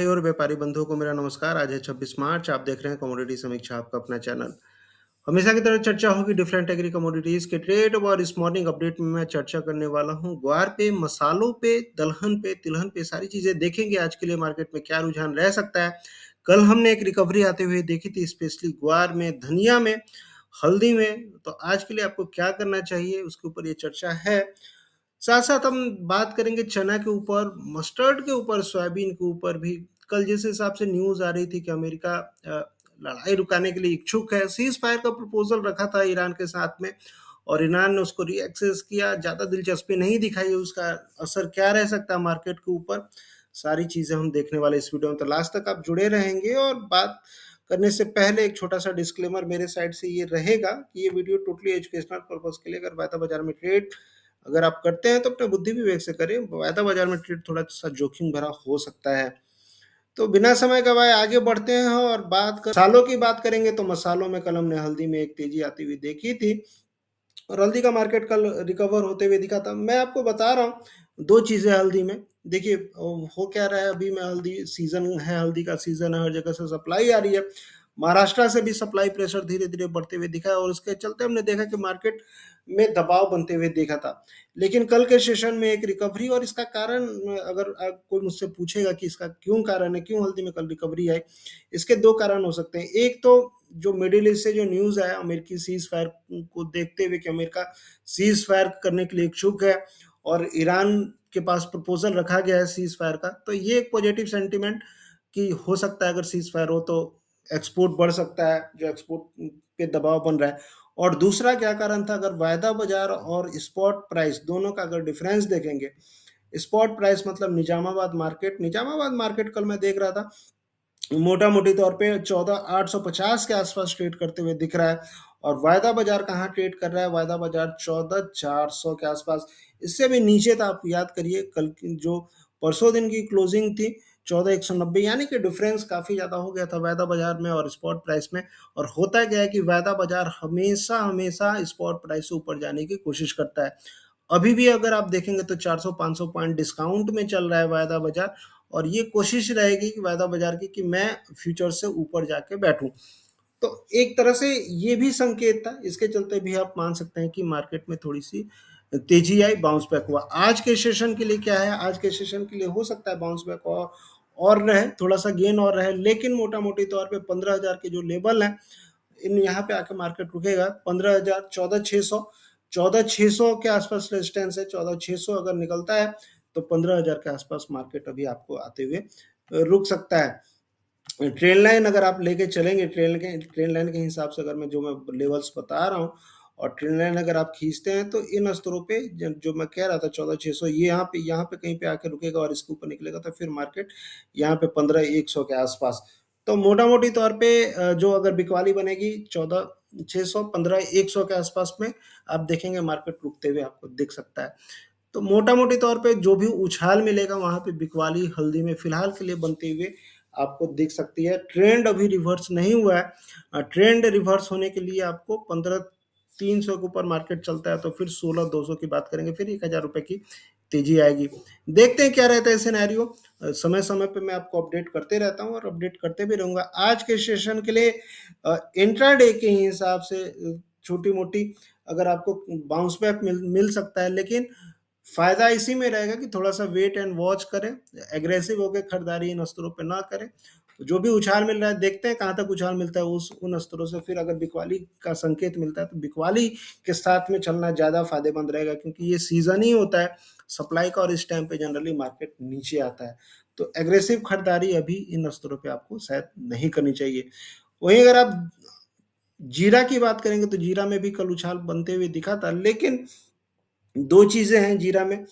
भाई और व्यापारी बंधुओं को मेरा नमस्कार। आज है 26 मार्च। आप देख रहे हैं कमोडिटी समीक्षा, आपका अपना चैनल। हमेशा की तरह चर्चा होगी डिफरेंट एग्री कमोडिटीज के ट्रेड और इस मॉर्निंग अपडेट में मैं चर्चा करने वाला हूं ग्वार पे, मसालों पे, दलहन पे, तिलहन पे, सारी चीजें देखेंगे आज के लिए मार्केट में क्या रुझान रह सकता है। कल हमने एक रिकवरी आते हुए देखी थी, स्पेशली ग्वार में, धनिया में, हल्दी में। तो आज के लिए आपको क्या करना चाहिए उसके ऊपर ये चर्चा है। साथ साथ हम बात करेंगे चना के ऊपर, मस्टर्ड के ऊपर, सोयाबीन के ऊपर भी। कल जिस हिसाब से न्यूज आ रही थी कि अमेरिका लड़ाई रुकाने के लिए इच्छुक है, सीज फायर का प्रपोजल रखा था ईरान के साथ में, और ईरान ने उसको रीएक्सेस किया, ज्यादा दिलचस्पी नहीं दिखाई। उसका असर क्या रह सकता है मार्केट के ऊपर, सारी चीजें हम देखने वाले इस वीडियो में। तो लास्ट तक आप जुड़े रहेंगे। और बात करने से पहले एक छोटा सा डिस्क्लेमर मेरे साइड से ये रहेगा कि ये वीडियो टोटली एजुकेशनल पर्पज के लिए, अगर वायदा बाजार में ट्रेड अगर आप करते हैं तो अपने बुद्धि विवेक से करें। वायदा बाजार में ट्रेड थोड़ा सा जोखिम भरा हो सकता है। तो बिना समय गवाए आगे बढ़ते हैं और मसालों की बात करेंगे। तो मसालों में कल हमने हल्दी में एक तेजी आती हुई देखी थी और हल्दी का मार्केट कल रिकवर होते हुए दिखा था। मैं आपको बता रहा हूँ दो चीजें हल्दी में। देखिए हो क्या रहा है, अभी में हल्दी सीजन है, हल्दी का सीजन है, हर जगह से सप्लाई आ रही है। महाराष्ट्र से भी सप्लाई प्रेशर धीरे धीरे बढ़ते हुए दिखा है और उसके चलते हमने देखा कि मार्केट में दबाव बनते हुए देखा था। लेकिन कल के सेशन में एक रिकवरी, और इसका कारण अगर कोई मुझसे पूछेगा कि इसका क्यों कारण है, क्यों हल्दी में कल रिकवरी आई, इसके दो कारण हो सकते हैं। एक तो जो मिडिल ईस्ट से जो न्यूज है अमेरिकी सीज फायर को देखते हुए कि अमेरिका सीज फायर करने के लिए इच्छुक है और ईरान के पास प्रपोजल रखा गया है सीज फायर का, तो ये एक पॉजिटिव सेंटीमेंट कि हो सकता है अगर सीज फायर हो तो एक्सपोर्ट बढ़ सकता है, जो एक्सपोर्ट पे दबाव बन रहा है। और दूसरा क्या कारण था, अगर वायदा बाजार और स्पॉट प्राइस दोनों का अगर डिफरेंस देखेंगे, स्पॉट प्राइस मतलब निजामाबाद मार्केट कल मैं देख रहा था मोटा मोटी तौर पे 14,850 के आसपास ट्रेड करते हुए दिख रहा है। और वायदा बाजार कहाँ ट्रेड कर रहा है, वायदा बाजार 14,400 के आसपास, इससे भी नीचे था। आप याद करिए कल की जो परसों दिन की क्लोजिंग थी 14,190, यानी कि डिफरेंस काफी ज्यादा हो गया था वायदा बाजार में और स्पॉट प्राइस में। और होता क्या है कि वायदा बाजार हमेशा हमेशा स्पॉट प्राइस से ऊपर जाने की कोशिश करता है। अभी भी अगर आप देखेंगे तो 400-500 पॉइंट डिस्काउंट में चल रहा है वायदा बाजार, और ये कोशिश रहेगी कि वायदा बाजार की कि मैं फ्यूचर से ऊपर जाके बैठूं। तो एक तरह से ये भी संकेत था, इसके चलते भी आप मान सकते हैं कि मार्केट में थोड़ी सी तेजी आई, बाउंस बैक हुआ। आज के सेशन के लिए क्या है, आज के सेशन के लिए हो सकता है बाउंस बैक और रहे, थोड़ा सा गेन और रहे, लेकिन मोटा मोटी तौर पे 15,000 के जो लेवल है इन यहाँ पे आके मार्केट रुकेगा। 15,000, 14,600 के आसपास रेजिस्टेंस है। 14,600 अगर निकलता है तो 15,000 के आसपास मार्केट अभी आपको आते हुए रुक सकता है। ट्रेन लाइन अगर आप लेके चलेंगे, ट्रेन लाइन के हिसाब से अगर मैं लेवल्स बता रहा हूँ और ट्रेन लाइन अगर आप खींचते हैं तो इन स्तरों पे जो मैं कह रहा था 14,600, ये यहाँ पे कहीं पे आके रुकेगा और इसके ऊपर निकलेगा तो फिर मार्केट यहाँ पे 15,100 के आसपास। तो मोटा मोटी तौर पे जो अगर बिकवाली बनेगी 14,600, 15,100 के आसपास में आप देखेंगे मार्केट रुकते हुए आपको दिख सकता है। तो मोटा मोटी तौर पे जो भी उछाल मिलेगा वहां पे बिकवाली हल्दी में फिलहाल के लिए बनते हुए आपको दिख सकती है। ट्रेंड अभी रिवर्स नहीं हुआ है। ट्रेंड रिवर्स होने के लिए आपको 15,300 के ऊपर मार्केट चलता है तो फिर 16,200 की बात करेंगे, फिर 1,000 रुपए की तेजी आएगी। देखते हैं क्या रहता है सिनेरियो। समय समय पे मैं आपको अपडेट करते रहता हूँ और अपडेट करते भी रहूंगा। आज के सेशन के लिए इंट्राडे के हिसाब से छोटी मोटी अगर आपको बाउंस बैक मिल सकता है, लेकिन फायदा इसी में रहेगा कि थोड़ा सा वेट एंड वॉच करें, एग्रेसिव होकर खरीदारी इन स्तरों पे ना करें। जो भी उछाल मिल रहा है देखते हैं कहाँ तक उछाल मिलता है उस उन स्तरों से। फिर अगर बिकवाली का संकेत मिलता है तो बिकवाली के साथ में चलना ज्यादा फायदेमंद रहेगा, क्योंकि ये सीजन ही होता है सप्लाई का और इस टाइम पे जनरली मार्केट नीचे आता है। तो एग्रेसिव खरीदारी अभी इन स्तरों पे आपको शायद नहीं करनी चाहिए। वहीं अगर आप जीरा की बात करेंगे तो जीरा में भी कल उछाल बनते हुए दिखा था, लेकिन दो चीजें हैं जीरा में।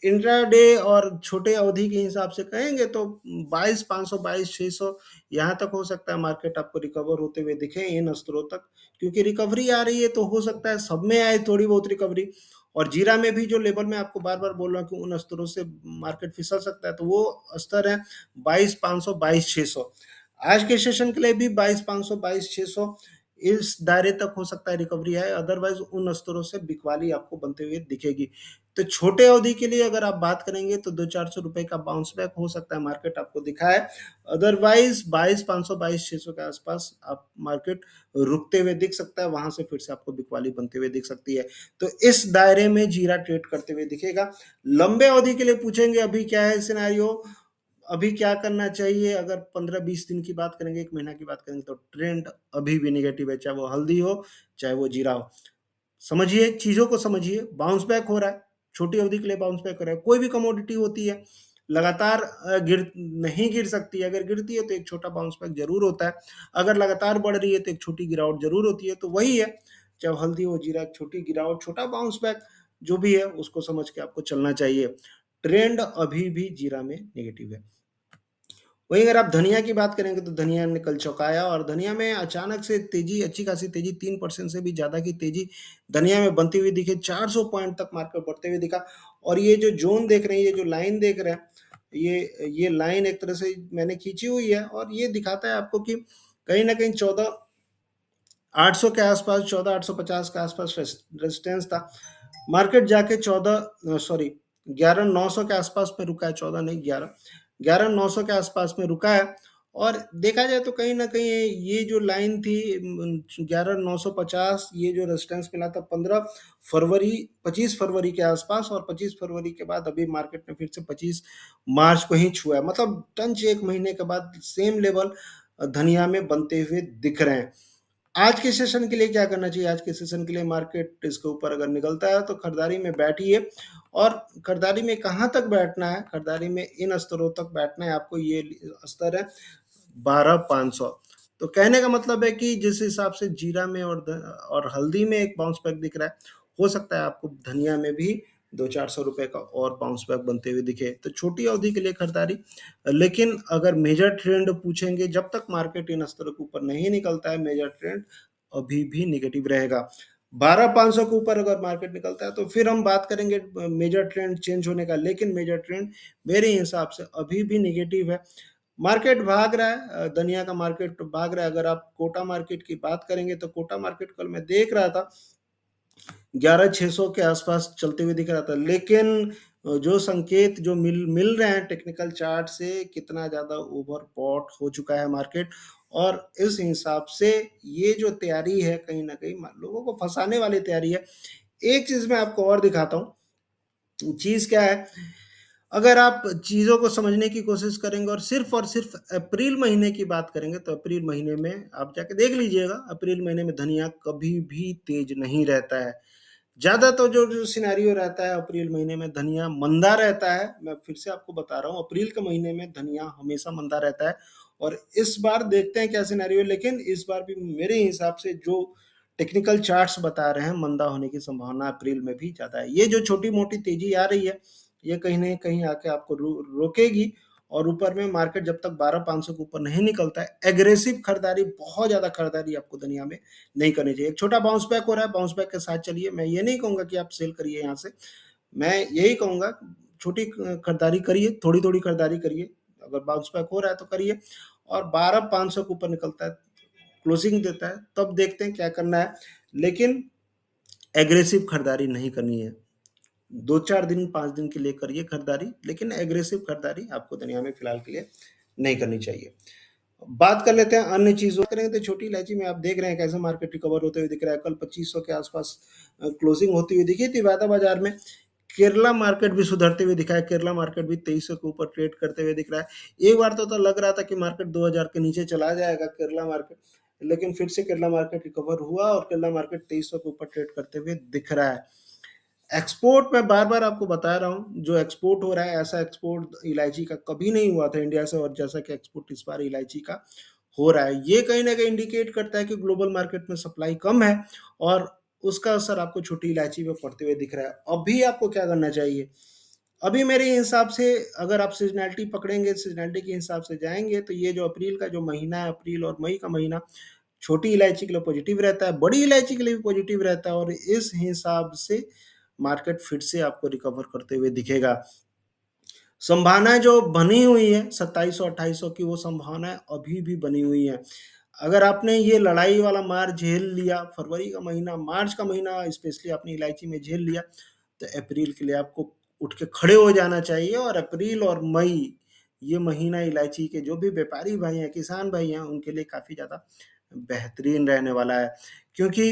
इंट्राडे और छोटे अवधि के हिसाब से कहेंगे तो 22,500, 22,600 यहाँ तक हो सकता है मार्केट आपको रिकवर होते हुए दिखे इन स्तरों तक, क्योंकि रिकवरी आ रही है तो हो सकता है सब में आए थोड़ी बहुत रिकवरी। और जीरा में भी जो लेवल मैं आपको बार बार बोल रहा हूँ कि उन स्तरों से मार्केट फिसल सकता है, तो वो स्तर है 22,500, 22,600। आज के सेशन के लिए भी 22,500, 22,600 इस दायरे तक हो सकता है रिकवरी आए, अदरवाइज़ उन स्तरों से बिकवाली आपको बनते हुए दिखेगी। तो छोटे अवधि के लिए अगर आप बात करेंगे तो 200-400 का बाउंस बैक हो सकता है, मार्केट आपको दिखाए। अदरवाइज़ 22,500 22,600 के आसपास आप मार्केट रुकते हुए दिख सकता है, वहाँ से फिर से आपको बिकवाली बनते हुए दिख सकती है। तो इस दायरे में जीरा ट्रेड करते हुए दिखेगा। लंबे अवधि के लिए पूछेंगे अभी क्या है सिनेरियो, अभी क्या करना चाहिए, अगर 15-20 दिन की बात करेंगे, 1 महीना की बात करेंगे तो ट्रेंड अभी भी नेगेटिव है, चाहे वो हल्दी हो, चाहे वो जीरा हो। समझिए, चीज़ों को समझिए, बाउंस बैक हो रहा है, छोटी अवधि के लिए बाउंस बैक हो रहा है। कोई भी कमोडिटी होती है, लगातार गिर नहीं गिर सकती है, अगर गिरती है तो एक छोटा बाउंस बैक ज़रूर होता है, अगर लगातार बढ़ रही है तो एक छोटी गिरावट ज़रूर होती है, तो वही है, चाहे हल्दी हो, जीरा, छोटी गिरावट, छोटा बाउंस बैक जो भी है उसको समझ के आपको चलना चाहिए। ट्रेंड अभी भी जीरा में नेगेटिव है। वहीं अगर आप धनिया की बात करेंगे तो धनिया ने कल चौंकाया और धनिया में अचानक से तेजी, अच्छी खासी तेजी, 3% से भी ज़्यादा की तेजी धनिया में बनती हुई दिखी, 400 पॉइंट तक मार्केट बढ़ते हुए दिखा। और ये जो जोन देख रहे हैं, ये जो लाइन देख रहे हैं, ये लाइन एक तरह से मैंने खींची हुई है और ये दिखाता है आपको कि कहीं ना कहीं 14,800 के आसपास, 14,850 के आसपास रेजिस्टेंस था। मार्केट जाके 11,900 के आसपास में रुका है, 14 नहीं 11,900 के आसपास में रुका है। और देखा जाए तो कहीं ना कहीं ये जो लाइन थी 11,950, ये जो रेजिस्टेंस मिला था 15 फरवरी, 25 फरवरी के आसपास, और 25 फरवरी के बाद अभी मार्केट ने फिर से 25 मार्च को ही छुआ है, मतलब टंच 1 महीने के बाद सेम लेवल धनिया में बनते हुए दिख रहे हैं। आज के सेशन के लिए क्या करना चाहिए, आज के सेशन के लिए मार्केट इसके ऊपर अगर निकलता है तो खरीदारी में बैठिए। और खरीदारी में कहाँ तक बैठना है, खरीदारी में इन स्तरों तक बैठना है आपको। ये स्तर है 12,500। तो कहने का मतलब है कि जिस हिसाब से जीरा में और हल्दी में एक बाउंस बैक दिख रहा है, हो सकता है आपको धनिया में भी 200-400 का और बाउंस बैक बनते हुए दिखे। तो छोटी अवधि के लिए खरीदारी, लेकिन अगर मेजर ट्रेंड पूछेंगे, जब तक मार्केट इन स्तरों के ऊपर नहीं निकलता है, मेजर ट्रेंड अभी भी नेगेटिव रहेगा। 12,500 के ऊपर अगर मार्केट निकलता है तो फिर हम बात करेंगे मेजर ट्रेंड चेंज होने का, लेकिन मेजर ट्रेंड मेरे हिसाब से अभी भी नेगेटिव है। मार्केट भाग रहा है, दुनिया का मार्केट भाग रहा है। अगर आप कोटा मार्केट की बात करेंगे तो कोटा मार्केट कल मैं देख रहा था 11,600 के आसपास चलते हुए दिख रहा था, लेकिन जो संकेत जो मिल मिल रहे हैं टेक्निकल चार्ट से, कितना ज़्यादा ओवरबॉट हो चुका है मार्केट। और इस हिसाब से ये जो तैयारी है कहीं ना कहीं लोगों को फंसाने वाली तैयारी है। एक चीज़ मैं आपको और दिखाता हूँ, चीज़ क्या है, अगर आप चीज़ों को समझने की कोशिश करेंगे और सिर्फ अप्रैल महीने की बात करेंगे तो अप्रैल महीने में आप जाके देख लीजिएगा, अप्रैल महीने में धनिया कभी भी तेज नहीं रहता है। ज़्यादा तो जो सिनेरियो रहता है अप्रैल महीने में धनिया मंदा रहता है। मैं फिर से आपको बता रहा हूँ, अप्रैल के महीने में धनिया हमेशा मंदा रहता है। और इस बार देखते हैं क्या सिनेरियो, लेकिन इस बार भी मेरे हिसाब से जो टेक्निकल चार्ट्स बता रहे हैं, मंदा होने की संभावना अप्रैल में भी ज़्यादा है। ये जो छोटी-मोटी तेज़ी आ रही है, ये कहीं न कहीं आके आपको रोकेगी। और ऊपर में मार्केट जब तक 12,500 के ऊपर नहीं निकलता है, एग्रेसिव खरीदारी, बहुत ज़्यादा खरीदारी आपको दुनिया में नहीं करनी चाहिए। एक छोटा बाउंस बैक हो रहा है, बाउंस बैक के साथ चलिए। मैं ये नहीं कहूँगा कि आप सेल करिए यहाँ से, मैं यही कहूँगा छोटी खरीदारी करिए, थोड़ी-थोड़ी खरीदारी करिए। अगर बाउंस बैक हो रहा है तो करिए, और 12,500 के ऊपर निकलता है, क्लोजिंग देता है, तब देखते हैं क्या करना है। लेकिन एग्रेसिव खरीदारी नहीं करनी है। 2-4 दिन, 5 दिन के लिए करिए खरीदारी, लेकिन एग्रेसिव खरीदारी आपको दुनिया में फिलहाल के लिए नहीं करनी चाहिए। बात कर लेते हैं अन्य चीज़ों करेंगे तो छोटी इलायची में आप देख रहे हैं कैसे मार्केट रिकवर होते हुए दिख रहा है। कल 2500 के आसपास क्लोजिंग होती हुई दिखी थी वायदा बाजार में। केरला मार्केट भी सुधरते हुए दिखा है, केरला मार्केट भी 2300 के ऊपर ट्रेड करते हुए दिख रहा है। एक बार तो लग रहा था कि मार्केट 2000 के नीचे चला जाएगा केरला मार्केट, लेकिन फिर से केरला मार्केट रिकवर हुआ और केरला मार्केट 2300 के ऊपर ट्रेड करते हुए दिख रहा है। एक्सपोर्ट मैं बार-बार आपको बता रहा हूँ, जो एक्सपोर्ट हो रहा है, ऐसा एक्सपोर्ट इलायची का कभी नहीं हुआ था इंडिया से, और जैसा कि एक्सपोर्ट इस बार इलायची का हो रहा है। ये कहीं न कहीं इंडिकेट करता है कि ग्लोबल मार्केट में सप्लाई कम है, और उसका असर आपको छोटी इलायची पे पड़ते हुए दिख रहा है। अभी आपको क्या करना चाहिए? अभी मेरे हिसाब से अगर आप सीज़नैलिटी पकड़ेंगे, सीज़नैलिटी के हिसाब से जाएँगे, तो ये जो अप्रैल का जो महीना है, अप्रैल और मई का महीना, छोटी इलायची के लिए पॉजिटिव रहता है, बड़ी इलायची के लिए भी पॉजिटिव रहता है, और इस हिसाब से मार्केट फिर से आपको रिकवर करते हुए दिखेगा। संभावनाएँ जो बनी हुई है 2700-2800 की, वो संभावनाएँ अभी भी बनी हुई हैं। अगर आपने ये लड़ाई वाला मार झेल लिया, फरवरी का महीना, मार्च का महीना स्पेशली आपने इलायची में झेल लिया, तो अप्रैल के लिए आपको उठ के खड़े हो जाना चाहिए। और अप्रैल और मई ये महीना इलायची के जो भी व्यापारी भाई हैं, किसान भाई हैं, उनके लिए काफ़ी ज़्यादा बेहतरीन रहने वाला है। क्योंकि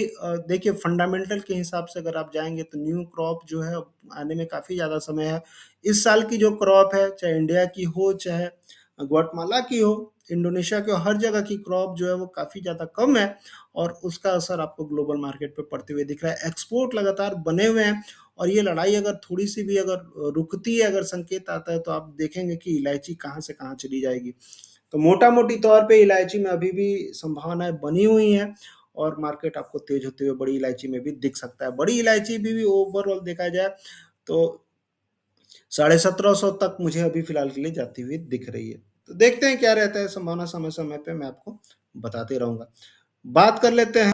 देखिए फंडामेंटल के हिसाब से अगर आप जाएँगे तो न्यू क्रॉप जो है आने में काफ़ी ज़्यादा समय है। इस साल की जो क्रॉप है, चाहे इंडिया की हो, चाहे ग्वाटेमाला की हो, इंडोनेशिया की हो, हर जगह की क्रॉप जो है वो काफ़ी ज़्यादा कम है और उसका असर आपको ग्लोबल मार्केट पे पड़ते हुए दिख रहा है। एक्सपोर्ट लगातार बने हुए हैं और ये लड़ाई अगर थोड़ी-सी भी अगर रुकती है, अगर संकेत आता है, तो आप देखेंगे कि इलायची कहाँ से कहाँ चली जाएगी। तो मोटा-मोटी तौर पे इलायची में अभी भी संभावनाएँ बनी हुई हैं और मार्केट आपको तेज़ होते हुए बड़ी इलायची में भी दिख सकता है। बड़ी इलायची भी ओवरऑल देखा जाए तो 1750 तक मुझे अभी फ़िलहाल के लिए जाती हुई दिख रही है। तो देखते हैं क्या रहता है, संभावना समय-समय पे मैं आपको बताते रहूँगा। बात कर लेते हैं